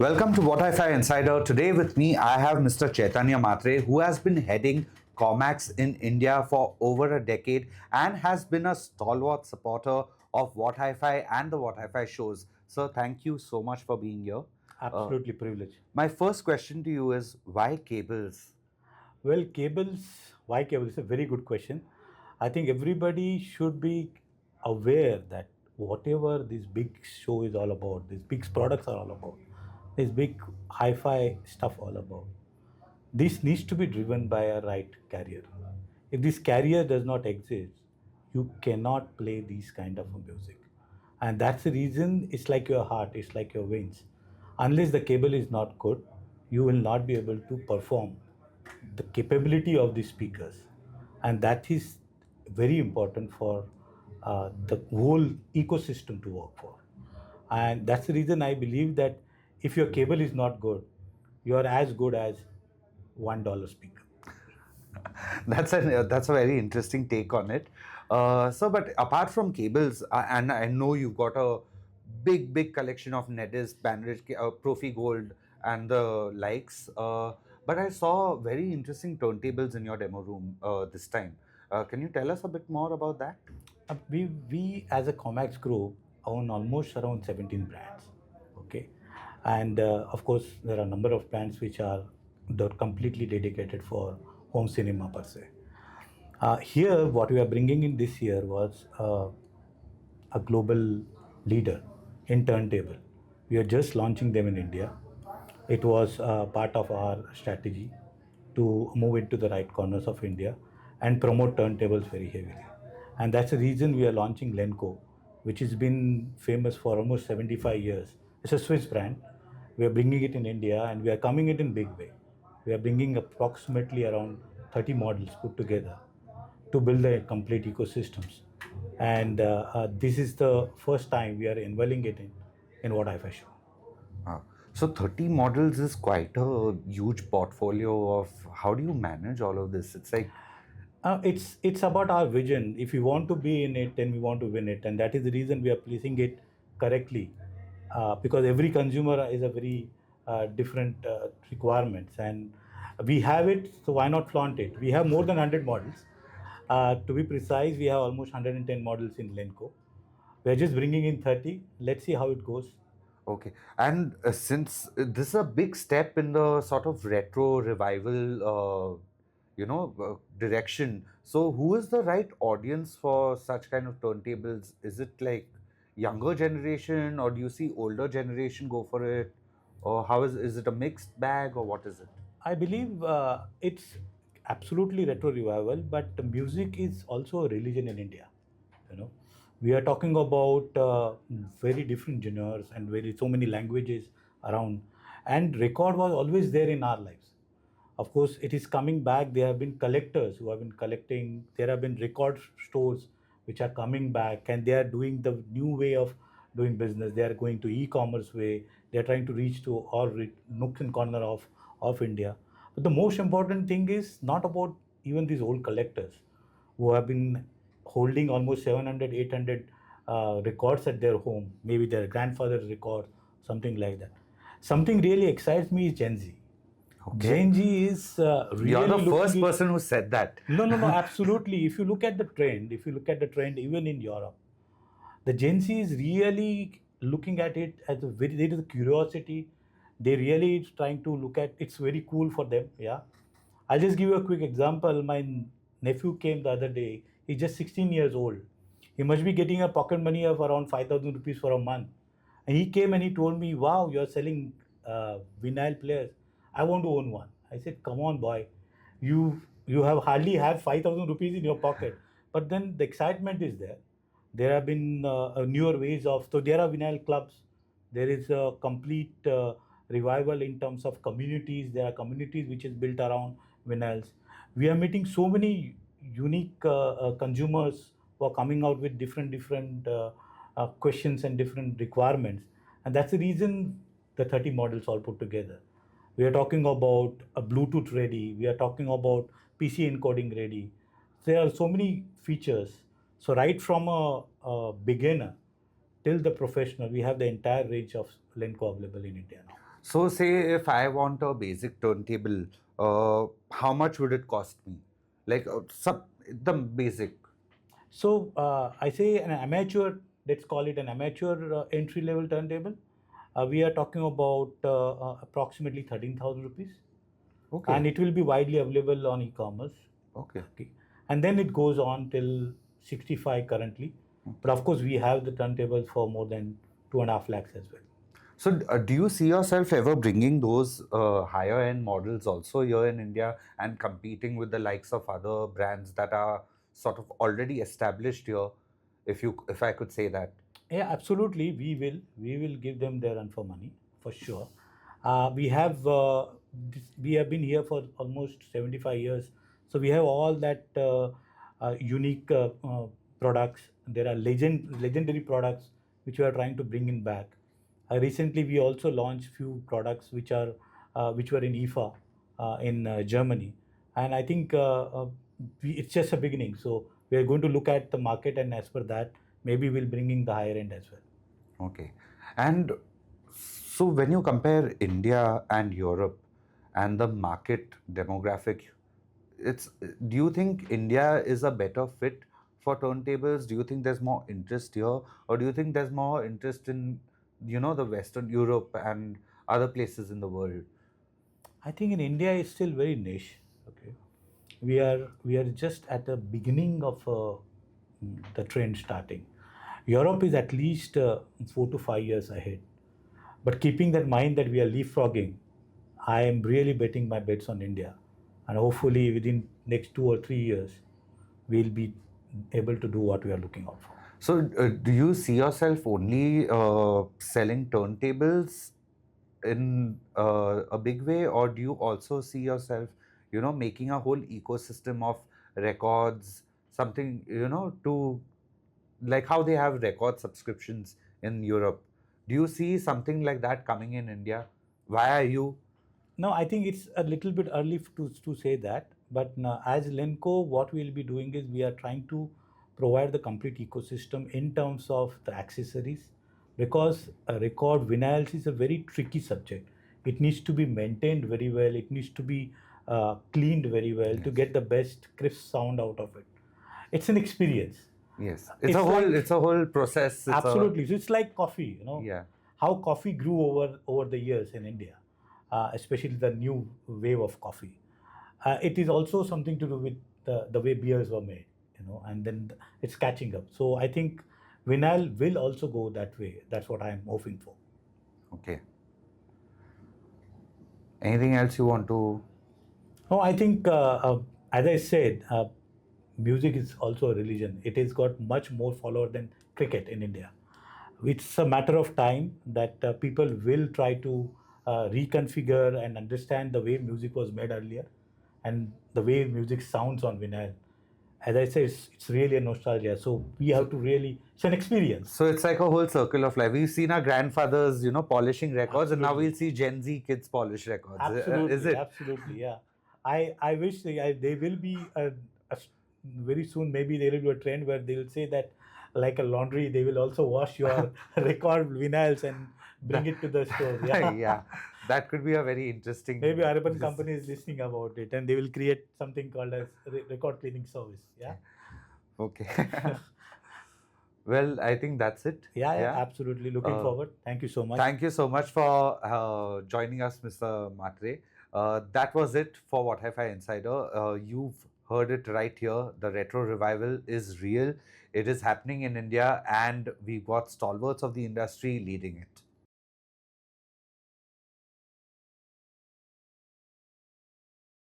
Welcome to What Hi-Fi Insider. Today with me, I have Mr. Chaitanya Mhatre, who has been heading Commaxxe in India for over a decade and has been a stalwart supporter of What Hi-Fi and the What Hi-Fi shows. Sir, thank you so much for being here. Absolutely privileged. My first question to you is, why cables? Well, cables, why cables? It's a very good question. I think everybody should be aware that whatever this big show is all about, these big products are all about, this big hi-fi stuff all about, this needs to be driven by a right carrier. If this carrier does not exist, you cannot play these kind of music. And that's the reason it's like your heart, it's like your veins. Unless the cable is not good, you will not be able to perform the capability of the speakers. And that is very important for the whole ecosystem to work for. And that's the reason I believe that if your cable is not good, you are as good as $1 speaker. That's a very interesting take on it. But apart from cables, and I know you've got a big collection of Nedis, Bandridge, Profi Gold, and the likes. But I saw very interesting turntables in your demo room this time. Can you tell us a bit more about that? We as a Commaxxe group own almost around 17 brands. Okay. And of course, there are a number of brands which are completely dedicated for home cinema per se. Here, what we are bringing in this year was a global leader in turntable. We are just launching them in India. It was part of our strategy to move into the right corners of India and promote turntables very heavily. And that's the reason we are launching Lenco, which has been famous for almost 75 years. It's a Swiss brand. We are bringing it in India and we are coming it in big way. We are bringing approximately around 30 models put together to build a complete ecosystems. And this is the first time we are unveiling it in What Hi-Fi show. Uh, so 30 models is quite a huge portfolio of how do you manage all of this? It's like It's about our vision. If we want to be in it, then we want to win it, and that is the reason we are placing it correctly, because every consumer is a very different requirements, and we have it. So why not flaunt it? We have more than 100 models. To be precise, we have almost 110 models in Lenco. We are just bringing in 30. Let's see how it goes. okay, and since this is a big step in the sort of retro revival, direction. So, who is the right audience for such kind of turntables? Is it like younger generation, or do you see older generation go for it, or how is it a mixed bag, or what is it? I believe it's absolutely retro revival, but the music is also a religion in India. You know, we are talking about very different genres and very so many languages around, and record was always there in our lives. Of course, it is coming back. There have been collectors who have been collecting. There have been record stores which are coming back, and they are doing the new way of doing business. They are going to e-commerce way. They are trying to reach to all nooks and corner of India. But the most important thing is not about even these old collectors who have been holding almost 700, 800 records at their home, maybe their grandfather's record, something like that. Something really excites me is Gen Z. Okay, Gen Z is you're the really first looking at. person who said that. No, absolutely. If you look at the trend, if you look at the trend even in Europe, the Gen Z is really looking at it as a very, there is a curiosity. They really is trying to look at it's very cool for them. Yeah. I'll just give you a quick example. My nephew came the other day. He's just 16 years old. He must be getting a pocket money of around 5,000 rupees for a month. And he came and he told me, wow, you're selling vinyl players. I want to own one. I said, come on, boy. You have hardly have 5,000 rupees in your pocket. But then the excitement is there. There have been newer ways of, so there are vinyl clubs. There is a complete revival in terms of communities. There are communities which is built around vinyls. We are meeting so many unique consumers who are coming out with different questions and different requirements, and that's the reason the 30 models all put together. We are talking about a Bluetooth ready. We are talking about PC encoding ready. There are so many features. So right from a beginner till the professional, we have the entire range of Lenco available in India now. So say if I want a basic turntable, how much would it cost me? Like the basic. So I say an amateur, let's call it an amateur entry level turntable. We are talking about approximately 13,000 rupees, and Okay. it will be widely available on e-commerce. Okay. Okay. And then it goes on till 65 currently. But of course, we have the turntables for more than 2.5 lakhs as well. So, do you see yourself ever bringing those higher end models also here in India and competing with the likes of other brands that are sort of already established here, if I could say that? Yeah, absolutely. We will give them their run for money for sure. We have been here for almost 75 years, so we have all that unique products. There are legendary products which we are trying to bring in back. Recently, we also launched few products which were in IFA in Germany, and I think it's just a beginning. So we are going to look at the market, and as per that, maybe we'll bring in the higher end as well. Okay. And so, when you compare India and Europe and the market demographic, it's do you think India is a better fit for turntables? Do you think there's more interest here, or do you think there's more interest in the Western Europe and other places in the world? I think in India it's still very niche. Okay, we are just at the beginning of the trend starting. Europe is at least 4 to 5 years ahead. But keeping that mind that we are leapfrogging, I am really betting my bets on India, and hopefully within next 2 or 3 years, we'll be able to do what we are looking out for. So, do you see yourself only selling turntables in a big way, or do you also see yourself, making a whole ecosystem of records, something, to like how they have record subscriptions in Europe? Do you see something like that coming in India? Why are you? No, I think it's a little bit early to say that. But as Lenco, what we'll be doing is we are trying to provide the complete ecosystem in terms of the accessories, because a record vinyls is a very tricky subject. It needs to be maintained very well. It needs to be cleaned very well to Yes. get the best crisp sound out of it. It's an experience. Yes, It's like it's a whole process. It's a absolutely. So it's like coffee, yeah. how coffee grew over the years in India, especially the new wave of coffee. It is also something to do with the way beers were made, and then it's catching up. So I think vinyl will also go that way. That's what I'm hoping for. Okay. Anything else you want to? No, I think, as I said, music is also a religion. It has got much more followers than cricket in India. It's a matter of time that people will try to reconfigure and understand the way music was made earlier and the way music sounds on vinyl. As I say, it's really a nostalgia. So we have to really, it's an experience. So it's like a whole circle of life. We've seen our grandfathers, polishing records, and now Absolutely. we'll see Gen Z kids polish records. Is Absolutely, it? absolutely, yeah. I wish they will be very soon. Maybe there will be a trend where they will say that, like a laundry, they will also wash your record vinyls and bring That, it to the store. Yeah, yeah, that could be a very interesting. maybe Arabian company is listening about it, and they will create something called as record cleaning service. Yeah, Okay. Well, I think that's it. yeah, yeah, Yeah. absolutely. Looking Uh, forward. Thank you so much. Thank you so much for joining us, Mr. Mhatre. That was it for What Hi-Fi Insider. You've heard it right here. The retro revival is real. It is happening in India, and we've got stalwarts of the industry leading it.